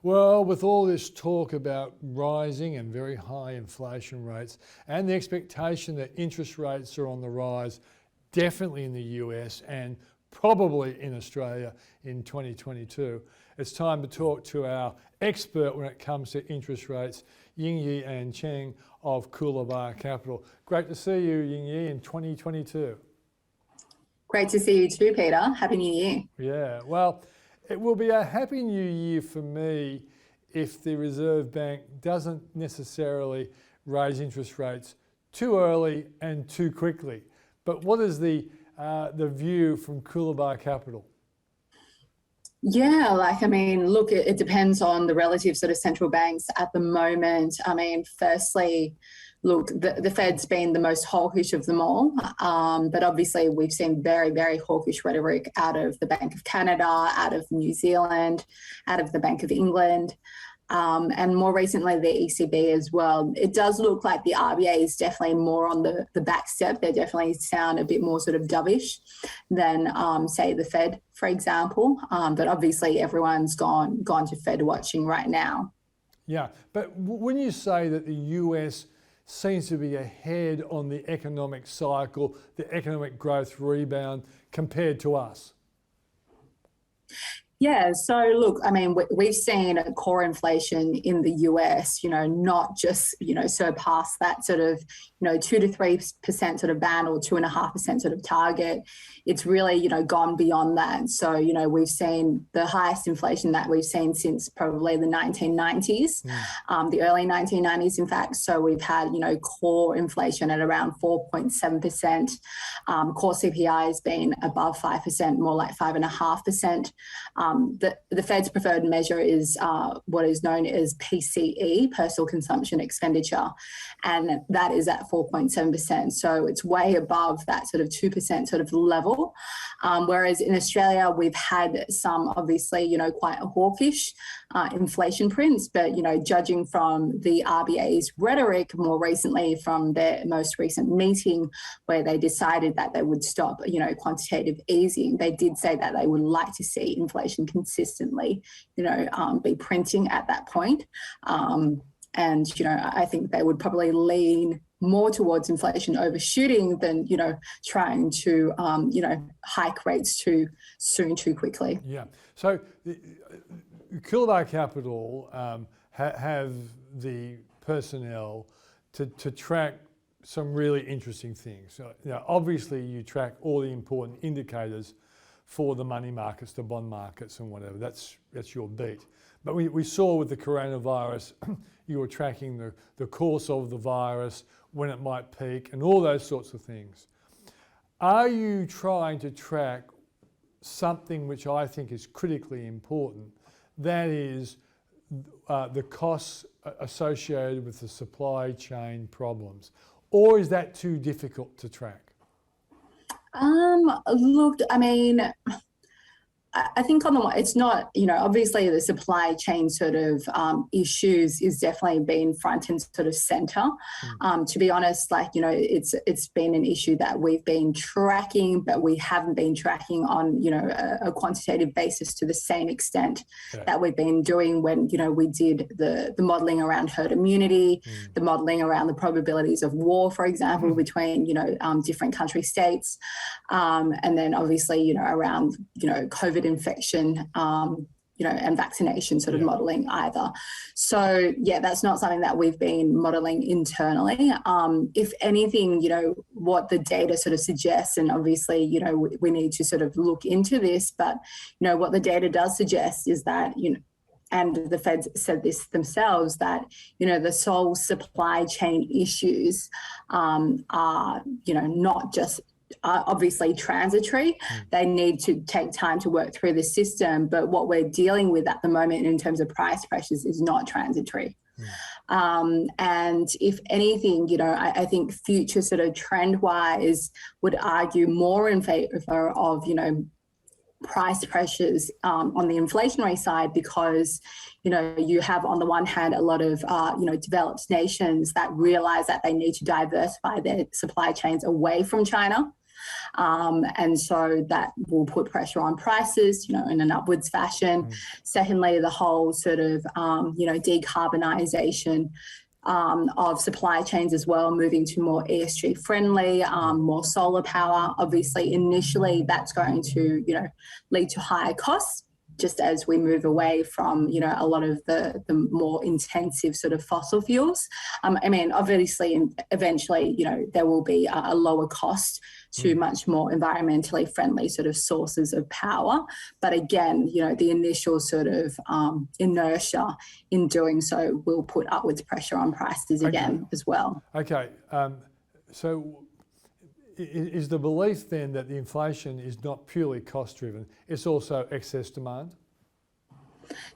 Well, with all this talk about rising and very high inflation rates and the expectation that interest rates are on the rise, definitely in the US and probably in Australia in 2022, it's time to talk to our expert when it comes to interest rates, Ying Yi Ann Cheng of Coolabah Capital. Great to see you, Ying Yi, in 2022. Great to see you too, Peter. Happy New Year. Yeah, well, it will be a happy new year for me if the Reserve Bank doesn't necessarily raise interest rates too early and too quickly. But what is the view from Coolabah Capital? Yeah, look, it depends on the relative sort of central banks at the moment. Firstly, look, the Fed's been the most hawkish of them all, but obviously we've seen very, very hawkish rhetoric out of the Bank of Canada, out of New Zealand, out of the Bank of England, and more recently the ECB as well. It does look like the RBA is definitely more on the back step. They definitely sound a bit more sort of dovish than, say, the Fed, for example. But obviously everyone's gone to Fed watching right now. Yeah, but when you say that the US seems to be ahead on the economic cycle, the economic growth rebound compared to us? Yeah, so look, we've seen core inflation in the US, not just, surpass that sort of, 2 to 3% sort of band or 2.5% sort of target. It's really, gone beyond that. So, we've seen the highest inflation that we've seen since probably the 1990s, the early 1990s, in fact. So we've had, core inflation at around 4.7%. Core CPI has been above 5%, more like 5.5%. The Fed's preferred measure is what is known as PCE, personal consumption expenditure, and that is at 4.7%. So it's way above that sort of 2% sort of level. Whereas in Australia, we've had some obviously, quite hawkish inflation prints, but, judging from the RBA's rhetoric more recently from their most recent meeting where they decided that they would stop, quantitative easing, they did say that they would like to see inflation consistently, be printing at that point. And, I think they would probably lean more towards inflation overshooting than, trying to, hike rates too soon, too quickly. Yeah. So Coolabah Capital have the personnel to track some really interesting things. So, obviously you track all the important indicators for the money markets, the bond markets and whatever. That's your beat. But we saw with the coronavirus, you were tracking the course of the virus, when it might peak and all those sorts of things. Are you trying to track something which I think is critically important, that is the costs associated with the supply chain problems? Or is that too difficult to track? Look, I think on the one, it's not, obviously the supply chain sort of issues is definitely been front and sort of center. To be honest, it's been an issue that we've been tracking, but we haven't been tracking on, a quantitative basis to the same extent that we've been doing when, we did the modelling around herd immunity, the modelling around the probabilities of war, for example, between, different country states. And then obviously, around, COVID infection, and vaccination sort of modelling either. So yeah, that's not something that we've been modelling internally. If anything, what the data sort of suggests, and obviously, we need to sort of look into this, but, what the data does suggest is that, and the Feds said this themselves, that, the sole supply chain issues are, not just obviously transitory. They need to take time to work through the system, but what we're dealing with at the moment in terms of price pressures is not transitory. And if anything, I think future sort of trend wise would argue more in favor of, price pressures on the inflationary side, because, you have on the one hand a lot of, developed nations that realize that they need to diversify their supply chains away from China. And so that will put pressure on prices, in an upwards fashion. Secondly, the whole sort of, decarbonisation of supply chains as well, moving to more ESG friendly, more solar power. Obviously, initially that's going to, lead to higher costs, just as we move away from, a lot of the more intensive sort of fossil fuels. Obviously, eventually, there will be a lower cost to much more environmentally friendly sort of sources of power. But again, the initial sort of inertia in doing so will put upwards pressure on prices again as well. Okay, so is the belief then that the inflation is not purely cost driven, it's also excess demand?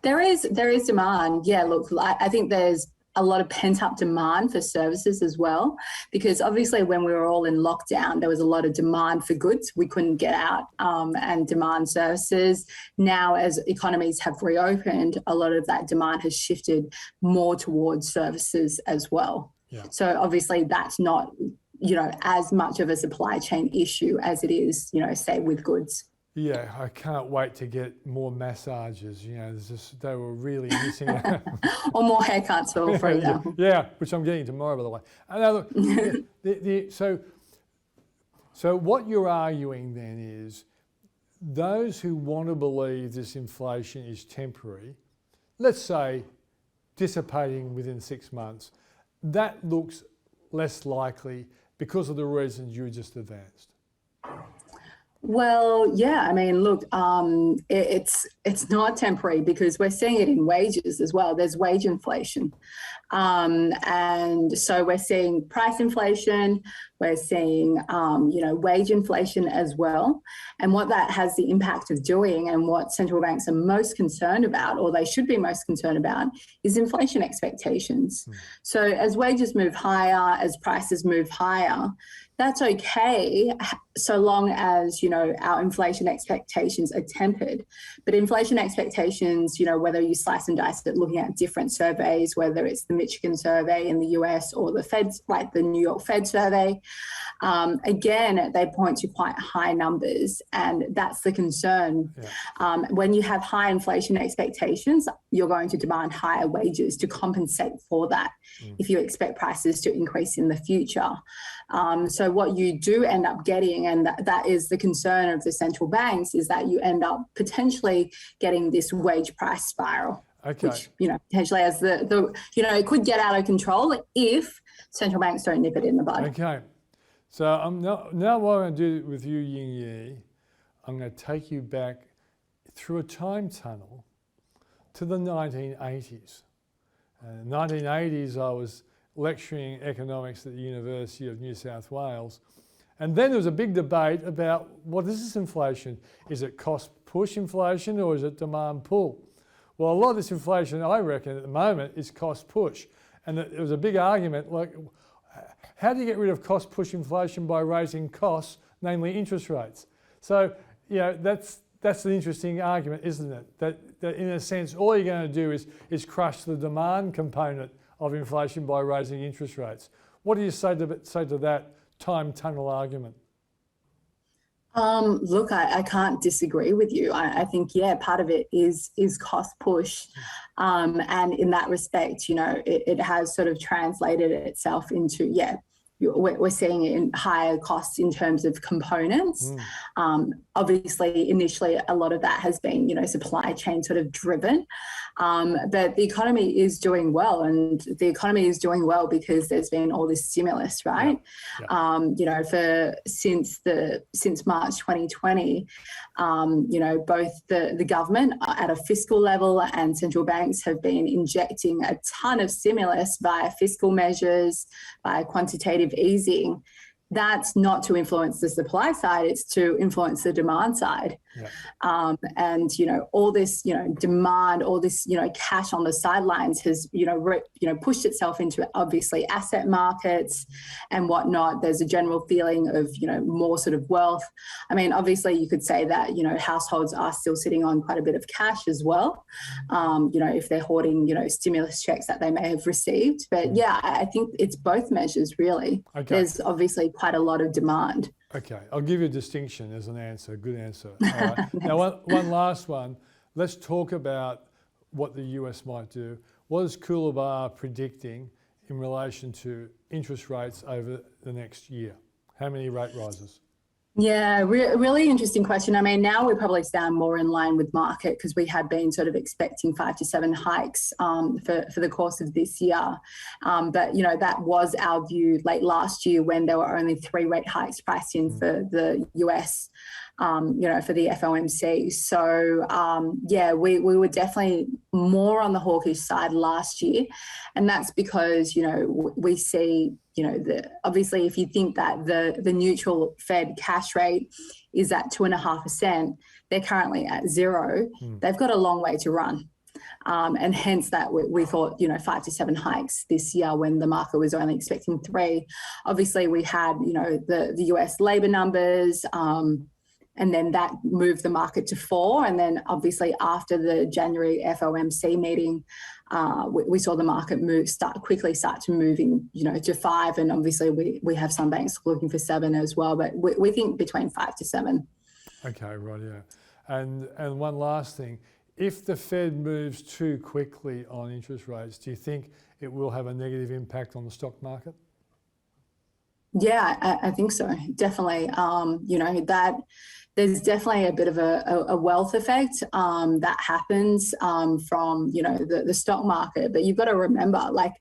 There is demand. Yeah, look, I think there's a lot of pent up demand for services as well, because obviously when we were all in lockdown, there was a lot of demand for goods. We couldn't get out and demand services. Now, as economies have reopened, a lot of that demand has shifted more towards services as well. Yeah. So obviously that's not, as much of a supply chain issue as it is, say with goods. Yeah, I can't wait to get more massages. They were really missing out. Or more haircuts for free now. Yeah, which I'm getting tomorrow, by the way. And look, so what you're arguing then is those who want to believe this inflation is temporary, let's say dissipating within 6 months, that looks less likely because of the reasons you just advanced. Well, yeah, look, it's not temporary because we're seeing it in wages as well. There's wage inflation. And so we're seeing price inflation, we're seeing, wage inflation as well. And what that has the impact of doing and what central banks are most concerned about, or they should be most concerned about, is inflation expectations. So as wages move higher, as prices move higher, that's okay so long as, our inflation expectations are tempered. But inflation expectations, whether you slice and dice it, looking at different surveys, whether it's the Michigan survey in the US or the Fed's, like the New York Fed survey, again, they point to quite high numbers. And that's the concern. Yeah. When you have high inflation expectations, you're going to demand higher wages to compensate for that if you expect prices to increase in the future. So what you do end up getting, and that is the concern of the central banks, is that you end up potentially getting this wage price spiral. Okay. Which, potentially has it could get out of control if central banks don't nip it in the bud. Okay. So now what I'm going to do with you, Ying Yi, I'm going to take you back through a time tunnel to the 1980s. In the 1980s, I was lecturing economics at the University of New South Wales. And then there was a big debate about what is this inflation? Is it cost push inflation or is it demand pull? Well, a lot of this inflation, I reckon, at the moment is cost push. And there was a big argument, like, how do you get rid of cost push inflation by raising costs, namely interest rates? So, that's an interesting argument, isn't it? That in a sense, all you're going to do is crush the demand component of inflation by raising interest rates. What do you say to that time tunnel argument? Look, I can't disagree with you. I think, part of it is cost push. And in that respect, it has sort of translated itself into, we're seeing it in higher costs in terms of components. Obviously, initially, a lot of that has been, supply chain sort of driven. But the economy is doing well, and the economy is doing well because there's been all this stimulus, right? Yeah. Since March 2020, both the government at a fiscal level and central banks have been injecting a ton of stimulus via fiscal measures, via quantitative easing. That's not to influence the supply side, it's to influence the demand side. Yeah. And, all this, demand, all this, cash on the sidelines has, pushed itself into obviously asset markets and whatnot. There's a general feeling of, more sort of wealth. Obviously you could say that, households are still sitting on quite a bit of cash as well, if they're hoarding, stimulus checks that they may have received. But I think it's both measures really. Okay. There's obviously quite a lot of demand. Okay, I'll give you a distinction as an answer. Good answer. All right. Now, one last one. Let's talk about what the US might do. What is Coolabah predicting in relation to interest rates over the next year? How many rate rises? Yeah, really interesting question. I mean, now we probably stand more in line with market because we had been sort of expecting 5 to 7 hikes for the course of this year. But, you know, that was our view late last year when there were only 3 rate hikes priced in for the US, you know, for the FOMC. So, yeah, we were definitely more on the hawkish side last year. And that's because, you know, we see, you know, obviously if you think that the neutral Fed cash rate is at 2.5%, they're currently at 0. They've got a long way to run. And hence that we thought, you know, 5 to 7 hikes this year when the market was only expecting 3. Obviously we had, you know, the US labor numbers, and then that moved the market to 4. And then obviously after the January FOMC meeting, we saw the market quickly start to moving, you know, to 5. And obviously we have some banks looking for 7 as well, but we think between 5 to 7. Okay, right, yeah. And one last thing, if the Fed moves too quickly on interest rates, do you think it will have a negative impact on the stock market? Yeah, I think so. Definitely. You know, that there's definitely a bit of a wealth effect that happens from, you know, the stock market. But you've got to remember, like,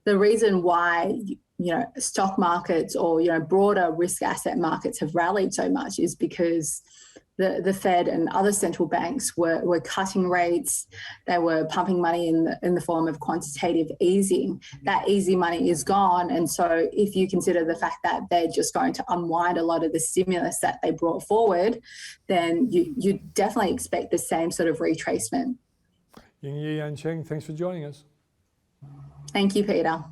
the reason why, you know, stock markets or, you know, broader risk asset markets have rallied so much is because the Fed and other central banks were cutting rates. They were pumping money in the form of quantitative easing. That easy money is gone. And so if you consider the fact that they're just going to unwind a lot of the stimulus that they brought forward, then you definitely expect the same sort of retracement. Ying Yi Ann Cheng, thanks for joining us. Thank you, Peter.